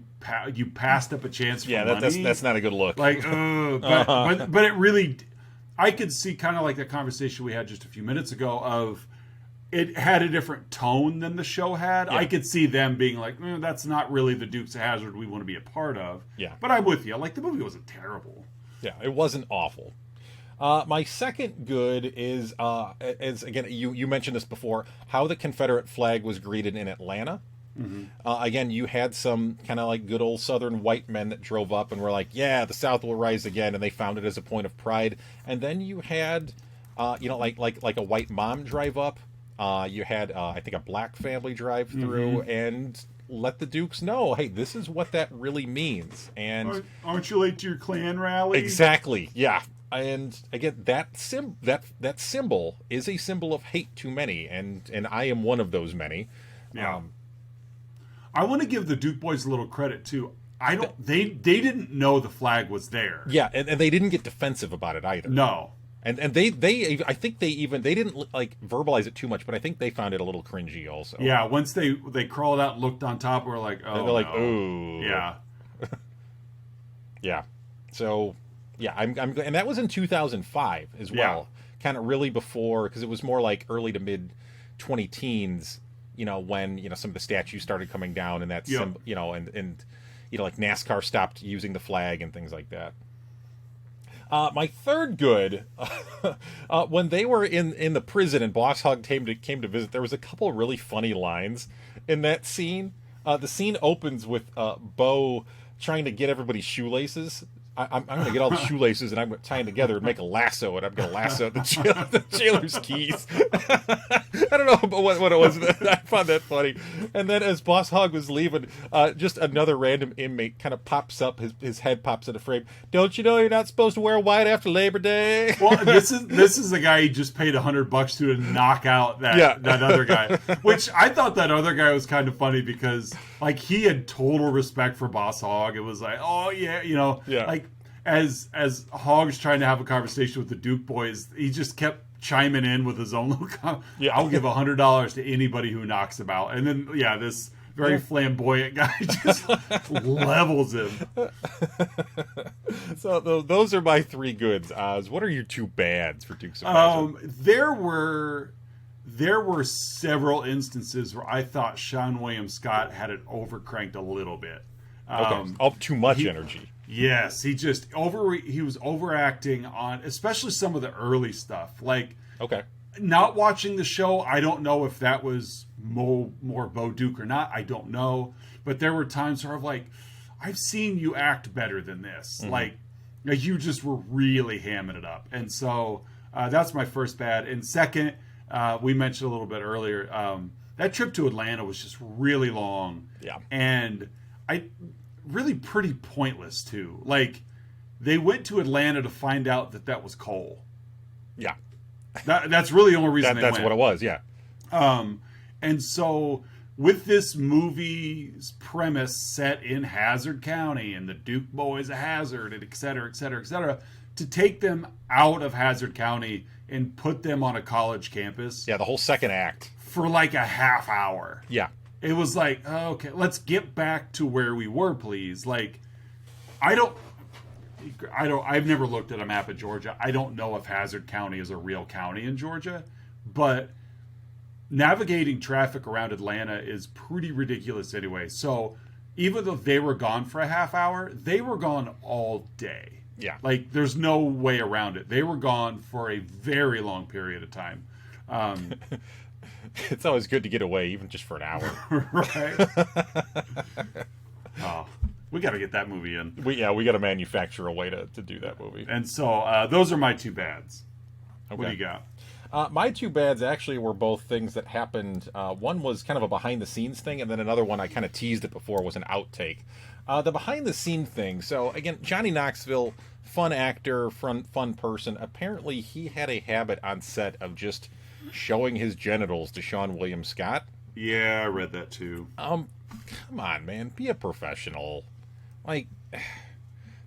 passed up a chance for money. That's not a good look. Like, but it really, I could see kind of like the conversation we had just a few minutes ago of, it had a different tone than the show had. Yeah. I could see them being like, that's not really the Dukes of Hazzard we want to be a part of. Yeah. But I'm with you. Like, the movie wasn't terrible. Yeah, it wasn't awful. My second good is again, you mentioned this before, how the Confederate flag was greeted in Atlanta. Again, you had some kind of like good old Southern white men that drove up and were like, yeah, the South will rise again, and they found it as a point of pride. And then you had, like a white mom drive up. You had, I think, a black family drive through and let the Dukes know, hey, this is what that really means. And aren't you late to your Klan rally? Exactly, yeah. And again, that symbol is a symbol of hate to many, and I am one of those many. Yeah. I want to give the Duke boys a little credit too. They didn't know the flag was there. Yeah, and they didn't get defensive about it either. No. And they I think they didn't like verbalize it too much, but I think they found it a little cringy also. Yeah, once they crawled out and looked on top, we're like, oh, they're like, no. ooh, yeah, yeah. So yeah, I'm and that was in 2005 as well, kind of really before, because it was more like early to mid 20-teens, when some of the statues started coming down and that and like NASCAR stopped using the flag and things like that. My third good, when they were in the prison and Boss Hogg came to visit, there was a couple really funny lines in that scene. The scene opens with Bo trying to get everybody's shoelaces. I'm going to get all the shoelaces and I'm going to tie them together and make a lasso, and I'm going to lasso the jailer's keys. I don't know what it was, but I found that funny. And then as Boss Hogg was leaving, just another random inmate kind of pops up. His head pops in a frame. Don't you know you're not supposed to wear white after Labor Day? Well, this is the guy he just paid $100 to knock out that other guy. Which I thought that other guy was kind of funny because like he had total respect for Boss Hogg. It was like, oh yeah, like as Hogg's trying to have a conversation with the Duke boys, he just kept chiming in with his own little comment. Yeah, I'll give $100 to anybody who knocks him out. And then this very flamboyant guy just levels him. So those are my three goods. Oz, what are your two bads for Dukes of Hazzard? There were several instances where I thought Seann William Scott had it overcranked a little bit. Too much energy. Yes, he was overacting on especially some of the early stuff. Like, not watching the show, I don't know if that was more Bo Duke or not. I don't know, but there were times where I'm like, I've seen you act better than this. Mm-hmm. Like you just were really hamming it up, and so that's my first bad. And second, we mentioned a little bit earlier, that trip to Atlanta was just really long. Yeah, and really pretty pointless too. Like they went to Atlanta to find out that was coal. Yeah, that's really the only reason they that's went. What it was. Yeah. And so with this movie's premise set in Hazzard County and the Duke boys of Hazzard and et cetera, et cetera, et cetera, to take them out of Hazzard County and put them on a college campus. Yeah, the whole second act for like a half hour. Yeah. It was like, okay, let's get back to where we were, please. Like, I've never looked at a map of Georgia. I don't know if Hazzard County is a real county in Georgia, but navigating traffic around Atlanta is pretty ridiculous anyway. So even though they were gone for a half hour, they were gone all day. Yeah. Like, there's no way around it. They were gone for a very long period of time. It's always good to get away, even just for an hour. Right. Oh, we got to get that movie in. We got to manufacture a way to do that movie. And so those are my two bads. Okay. What do you got? My two bads actually were both things that happened. One was kind of a behind-the-scenes thing, and then another one I kind of teased it before was an outtake. The behind-the-scene thing. So, again, Johnny Knoxville, fun actor, fun person. Apparently, he had a habit on set of just showing his genitals to Seann William Scott. Yeah, I read that too. Come on, man, be a professional. Like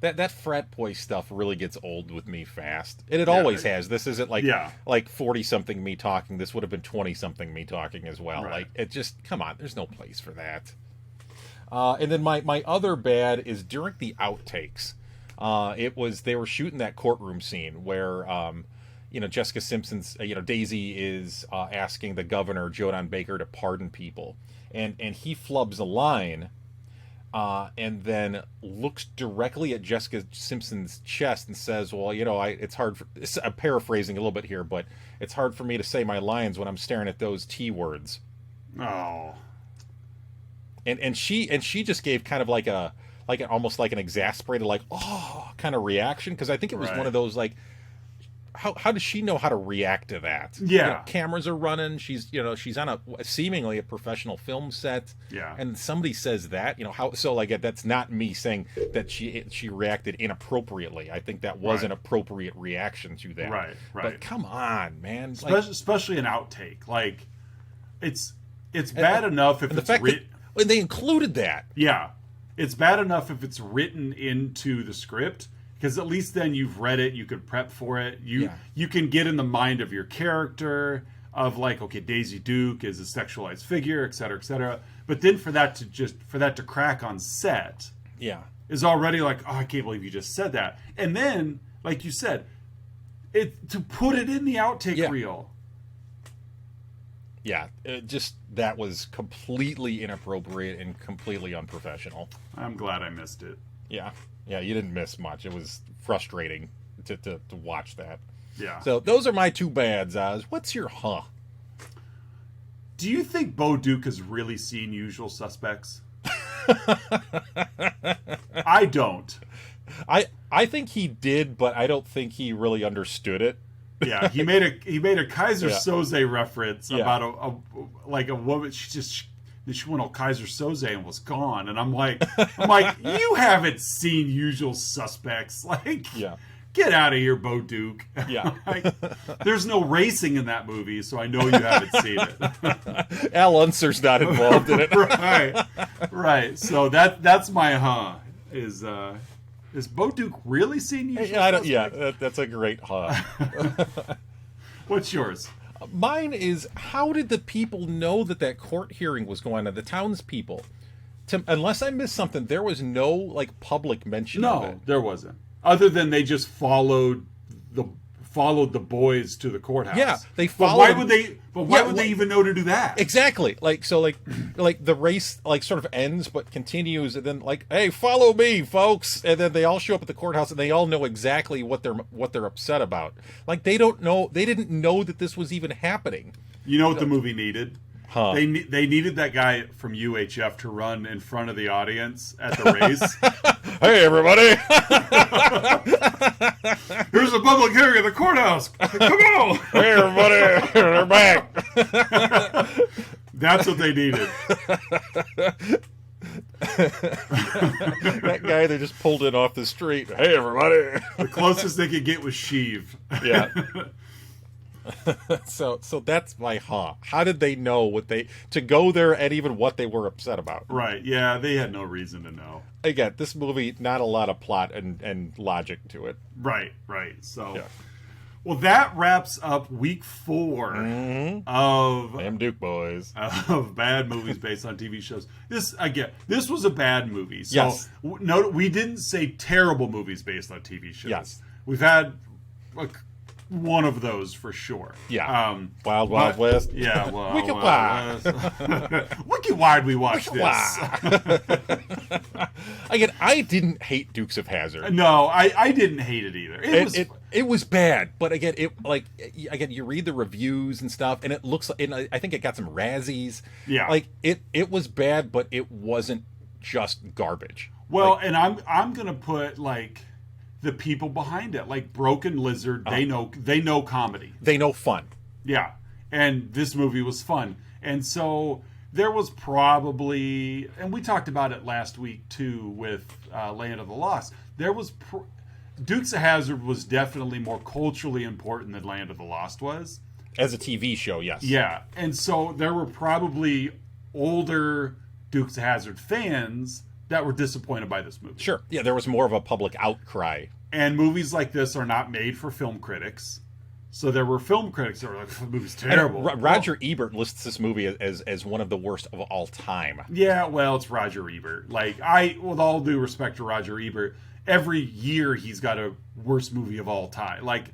that frat boy stuff really gets old with me fast, and it always has. This isn't like 40-something me talking. This would have been 20-something me talking as well. Right. Like it just come on. There's no place for that. And then my other bad is during the outtakes. They were shooting that courtroom scene where Jessica Simpson's, Daisy is asking the governor, Jodan Baker, to pardon people. And he flubs a line and then looks directly at Jessica Simpson's chest and says, well, it's hard for... I'm paraphrasing a little bit here, but it's hard for me to say my lines when I'm staring at those T words. Oh. and she just gave kind of like almost like an exasperated kind of reaction, because I think it was one of those like, how does she know how to react to that? Yeah, cameras are running. She's on a seemingly a professional film set. Yeah, and somebody says that, that's not me saying that she reacted inappropriately. I think that was an appropriate reaction to that. Right. But come on, man. Especially an outtake. Like, it's bad enough if it's written. They included that. Yeah, it's bad enough if it's written into the script. Because at least then you've read it, you could prep for it. You can get in the mind of your character of like, okay, Daisy Duke is a sexualized figure, et cetera, et cetera. But then for that to crack on set, is already like, oh, I can't believe you just said that. And then, like you said, to put it in the outtake reel. Yeah, that was completely inappropriate and completely unprofessional. I'm glad I missed it. Yeah. Yeah, you didn't miss much. It was frustrating to watch that. Yeah. So those are my two bads, Oz. What's your Do you think Bo Duke has really seen Usual Suspects? I don't. I think he did, but I don't think he really understood it. Yeah, he made a Kaiser Soze reference about a woman. She went on Kaiser Soze and was gone, and I'm like, you haven't seen Usual Suspects, like, get out of here, Bo Duke. Yeah, there's no racing in that movie, so I know you haven't seen it. Al Unser's not involved in it, right. So that's my is Bo Duke really seen Usual Suspects? Yeah, that's a great What's yours? Mine is, how did the people know that court hearing was going on? The townspeople. Unless I missed something, there was no like public mention of it. No, there wasn't. Other than they just followed the boys to the courthouse. Yeah, they followed. But why would they even know to do that? Exactly. Like the race sort of ends but continues, and then like, hey, follow me, folks, and then they all show up at the courthouse and they all know exactly what they're upset about. Like they didn't know that this was even happening. You know what the movie needed? They needed that guy from UHF to run in front of the audience at the race. Hey, everybody! Here's a public hearing at the courthouse. Come on! Hey, everybody! They're back. That's what they needed. That guy they just pulled in off the street. Hey, everybody! The closest they could get was Sheev. Yeah. So that's my How did they know to go there and even what they were upset about? Right. Yeah, they had no reason to know. Again, this movie, not a lot of plot and logic to it. Right. So, well, that wraps up week 4 of Damn Duke boys of bad movies based on TV shows. This was a bad movie. So yes. No, we didn't say terrible movies based on TV shows. Yes. We've had one of those for sure. Yeah. Wild West. Yeah. Well, Wicked Wild. Wicked Wild. We watched this. Again, I didn't hate Dukes of Hazzard. No, I didn't hate it either. It was bad, but again, you read the reviews and stuff, and it looks. And I think it got some Razzies. Yeah. Like it was bad, but it wasn't just garbage. Well, and I'm gonna put like the people behind it, like Broken Lizard, they know comedy. They know fun. Yeah. And this movie was fun. And so there was probably, and we talked about it last week too with Land of the Lost, Dukes of Hazzard was definitely more culturally important than Land of the Lost was. As a TV show, yes. Yeah. And so there were probably older Dukes of Hazzard fans that were disappointed by this movie. Sure. Yeah, there was more of a public outcry. And movies like this are not made for film critics. So there were film critics that were like, the movie's terrible. Roger Ebert lists this movie as one of the worst of all time. Yeah, well, it's Roger Ebert. Like, with all due respect to Roger Ebert, every year he's got a worst movie of all time. Like,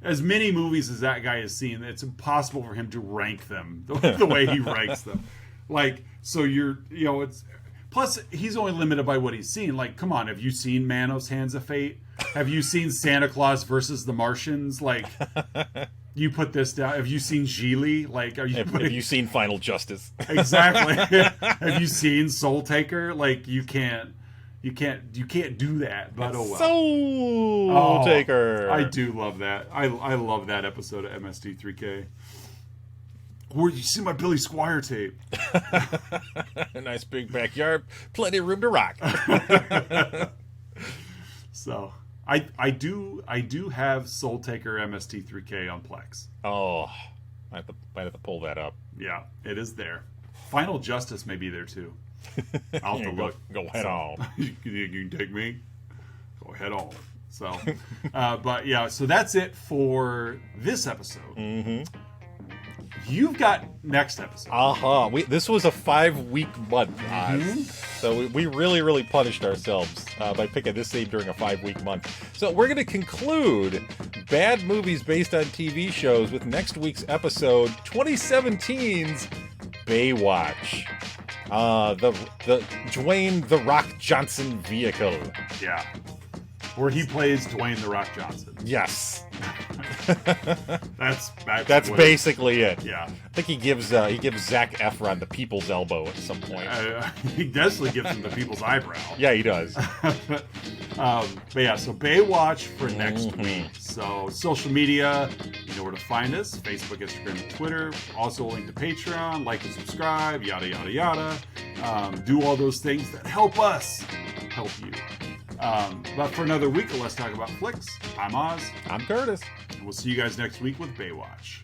as many movies as that guy has seen, it's impossible for him to rank them the way he ranks them. Like, so it's... Plus, he's only limited by what he's seen. Like, come on, have you seen Manos, Hands of Fate? Have you seen Santa Claus versus the Martians? Like, You put this down. Have you seen Geely? Like, have you seen Final Justice? Exactly. Have you seen Soul Taker? Like, you can't do that. But oh well. Soul Taker. I do love that. I love that episode of MST3K. Where you see my Billy Squire tape? A nice big backyard, plenty of room to rock. So I do have Soul Taker MST3K on Plex. Oh, might have to pull that up. Yeah, it is there. Final Justice may be there too. I'll have to look. Go head on. You can take me. Go head on. So, but yeah, so that's it for this episode. Mm-hmm. You've got next episode. This was a 5-week month, so we really punished ourselves by picking this theme during a 5-week month. So we're going to conclude bad movies based on TV shows with next week's episode, 2017's Baywatch. The Dwayne "The Rock" Johnson vehicle. Yeah, where he plays Dwayne "The Rock" Johnson. Yes. That's basically it. Yeah, I think he gives Zac Efron the people's elbow at some point. He definitely gives him the people's eyebrow. Yeah, he does. But yeah, so Baywatch for next week. So social media, you know where to find us: Facebook, Instagram, and Twitter. Also a link to Patreon, like and subscribe, yada yada yada. Do all those things that help us help you. But for another week of Let's Talk About Flicks, I'm Oz. I'm Curtis. And we'll see you guys next week with Baywatch.